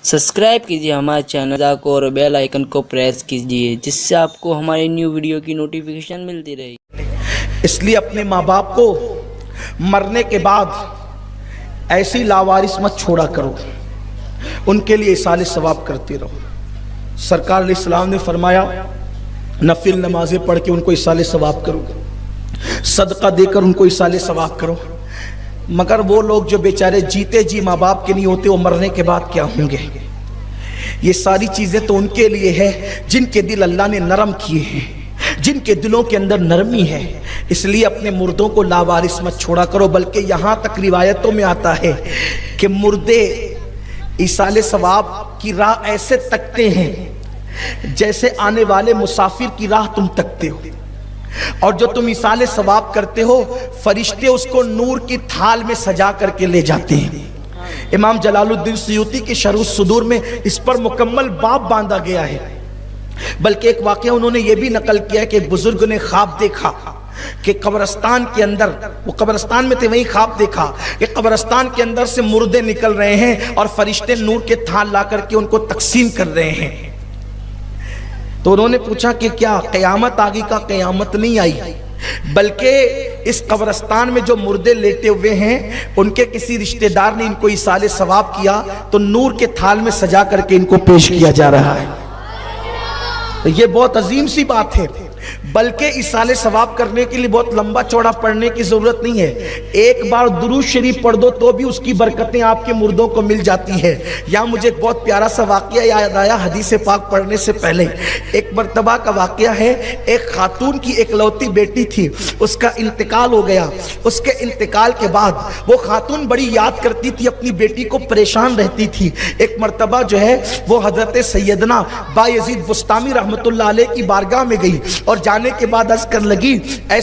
Subscribe कीजिए हमारे channel को और बेल आइकन को प्रेस कीजिए जिससे आपको हमारी न्यू वीडियो की नोटिफिकेशन मिलती रहेगी। इसलिए अपने माँ बाप को मरने के बाद ऐसी लावारिस मत छोड़ा करो, उनके लिए इसाले सवाब करते रहो। सरकार अलैहिस्सलाम ने फरमाया नफिल नमाजें पढ़ के उनको इसाले सवाब करो, सदका देकर उनको इसाले सवाब करो। मगर वो लोग जो बेचारे जीते जी माँ बाप के नहीं होते, वो मरने के बाद क्या होंगे? ये सारी चीजें तो उनके लिए है जिनके दिल अल्लाह ने नरम किए हैं, जिनके दिलों के अंदर नरमी है। इसलिए अपने मुर्दों को लावारिस मत छोड़ा करो। बल्कि यहाँ तक रिवायतों में आता है कि मुर्दे इसाले सवाब की राह ऐसे तकते हैं जैसे आने वाले मुसाफिर की राह तुम तकते हो, और जो तुम इसाले सवाब करते हो फरिश्ते उसको नूर की थाल में सजा करके ले जाते हैं। इमाम जलालुद्दीन सुयूती की शरह सुदूर में इस पर मुकम्मल बाब बांधा गया है। बल्कि एक वाक़या उन्होंने ये भी नकल किया है कि एक बुजुर्ग ने ख्वाब देखा कि कब्रिस्तान के अंदर, वो कब्रिस्तान में थे, वहीं ख्वाब देखा कि कब्रिस्तान के अंदर से मुर्दे निकल रहे हैं और फरिश्ते नूर के थाल ला करके उनको तकसीम कर रहे हैं। तो उन्होंने पूछा कि क्या क़यामत आ गई? का क़यामत नहीं आई, बल्कि इस कब्रिस्तान में जो मुर्दे लेटे हुए हैं उनके किसी रिश्तेदार ने इनको इसाले सवाब किया तो नूर के थाल में सजा करके इनको पेश किया जा रहा है। तो ये बहुत अजीम सी बात है। बल्कि इसाले सवाब करने के लिए बहुत लंबा चौड़ा पढ़ने की जरूरत नहीं है। एक बार दुरूद शरीफ पढ़ दो तो भी उसकी बरकतें आपके मुर्दों को मिल जाती है। यहाँ मुझे एक बहुत प्यारा सा वाकया याद आया हदीस पाक पढ़ने से पहले। एक मर्तबा का वाकया है, एक खातून की एकलौती बेटी थी, उसका इंतकाल हो गया। उसके इंतकाल के बाद वो खातून बड़ी याद करती थी अपनी बेटी को, परेशान रहती थी। एक मर्तबा जो है वो हजरत सैयदना बायजीद बुस्तामी रहमतुल्लाह अलैह की बारगाह में गई और जाने के बाद अर्ज कर लगी, ऐ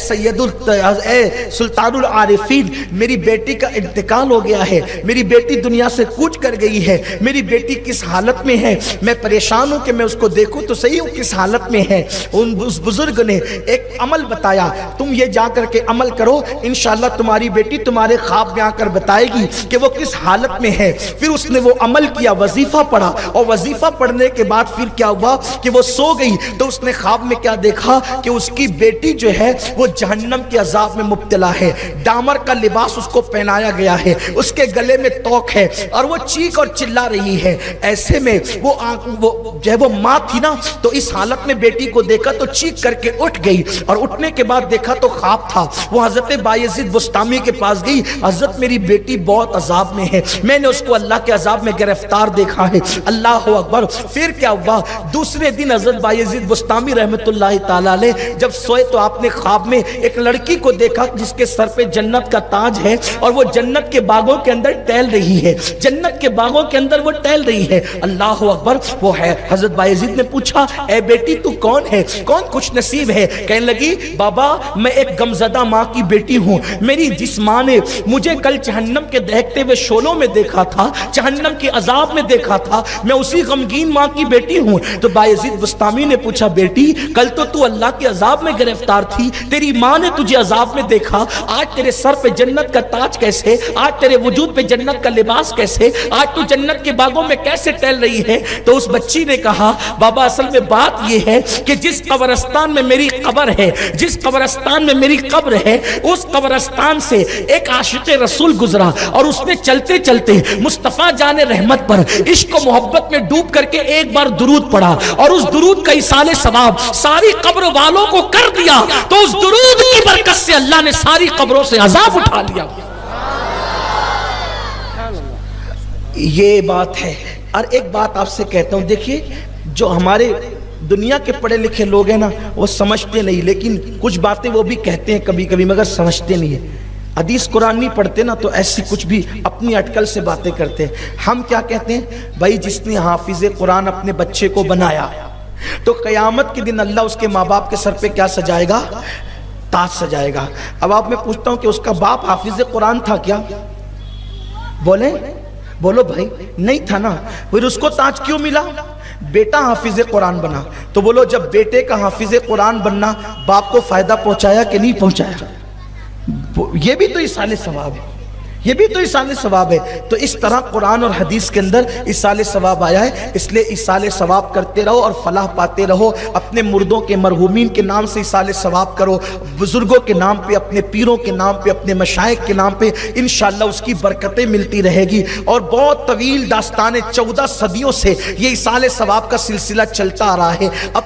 सुल्तानुल आरिफीन, मेरी बेटी का इंतकाल हो गया है, मेरी बेटी दुनिया से कूच कर गई है, मेरी बेटी किस हालत में है, मैं परेशान हूं कि मैं उसको देखूं तो सही हूं किस हालत में है। उस बुजुर्ग ने एक अमल बताया, तुम ये जा करके अमल करो, इंशाअल्लाह तुम्हारी बेटी तुम्हारे ख्वाब में आकर बताएगी कि वो किस हालत में है। फिर उसने वो अमल किया, वजीफा पढ़ा, और वजीफा पढ़ने के बाद फिर क्या हुआ कि वो सो गई। तो उसने ख्वाब में क्या देखा कि उसकी बेटी जो है वो जहन्नम के अजाब में मुब्तला है, डामर का लिबास उसको पहनाया गया है, उसके गले में तोक है और वो चीख और चिल्ला रही है। ऐसे में वो जो है वो माँ थी ना, तो इस हालत में बेटी को देखा तो चीख करके उठ गई, और उठने के बाद देखा तो ख्वाब था। वो हजरत बायजीद बुस्तामी के पास गई, हजरत मेरी बेटी बहुत अजाब में है, मैंने उसको अल्लाह के अजाब में गिरफ्तार देखा है। अल्लाह अकबर। फिर क्या हुआ, दूसरे दिन हजरत बायजीद बुस्तामी रहमतुल्लाह ताला जब सोए तो आपने ख्वाब में एक लड़की को देखा जिसके सर पे जन्नत का ताज है और वो जन्नत के बागों के अंदर टहल रही है, जन्नत के बागों के अंदर वो टहल रही है। अल्लाह अकबर। वो है हजरत बायजीद ने पूछा, ए बेटी तू कौन है, कौन खुश नसीब है? कहने लगी, बाबा मैं एक गमजदा माँ की बेटी हूँ, मेरी जिस माँ ने मुझे कल जहन्नम के दहकते हुए शोलों में देखा था, जहन्नम के अजाब में देखा था, मैं उसी गमगीन माँ की बेटी हूँ। तो बायजीद बुस्तामी ने पूछा, बेटी कल तो तू अल्लाह के अजाब में गिरफ्तार थी, तेरी माँ ने तुझे अजाब में देखा, आज तेरे सर पे जन्नत का ताज कैसे, आज तेरे वजूद पे जन्नत का लिबास कैसे, आज तू जन्नत के बागों में कैसे टहल रही है? तो उस बच्ची ने कहा, बाबा असल में बात यह है कि जिस कब्रिस्तान में मेरी कब्र है, जिस कब्रिस्तान में मेरी कब्र है, उस कब्रिस्तान से एक आशिक रसूल गुजरा और उसने चलते चलते मुस्तफा जाने रहमत पर इश्क और मोहब्बत में डूब करके एक बार दुरूद पढ़ा, और उस दुरूद का इसाले सवाब सारी कब्र वालों को कर दिया। तो उस दुरूद की बरकत से अल्लाह ने सारी कब्रों से अजाब उठा लिया। ये बात है। और एक बात आपसे कहता हूं, देखिए जो हमारे दुनिया के पढ़े लिखे लोग हैं ना, वो समझते नहीं, लेकिन कुछ बातें वो भी कहते हैं कभी कभी, मगर समझते नहीं है। हदीस कुरान नहीं पढ़ते ना, तो ऐसी कुछ भी अपनी अटकल से बातें करते हैं। हम क्या कहते हैं, भाई जिसने हाफिज कुरान अपने बच्चे को बनाया तो क़यामत के दिन अल्लाह उसके माँ बाप के सर पे क्या सजाएगा? ताज सजाएगा। अब आप मैं पूछता हूँ कि उसका बाप हाफिज कुरान था क्या? बोले, बोलो भाई, नहीं था ना। फिर उसको ताज क्यों मिला? बेटा हाफिज कुरान बना। तो बोलो, जब बेटे का हाफिज कुरान बनना बाप को फायदा पहुंचाया कि नहीं पहुंचाया? ये भी तो इसाले सवाब है। یہ بھی تو ایصال ثواب ہے۔ تو اس طرح قرآن اور حدیث کے اندر ایصال ثواب آیا ہے، اس لیے ایصال ثواب کرتے رہو اور فلاح پاتے رہو۔ اپنے مردوں کے مرحومین کے نام سے ایصال ثواب کرو، بزرگوں کے نام پہ، اپنے پیروں کے نام پہ، اپنے مشائخ کے نام پہ، انشاءاللہ اس کی برکتیں ملتی رہے گی۔ اور بہت طویل داستان 14 صدیوں سے یہ ایصال ثواب کا سلسلہ چلتا آ رہا ہے۔ اب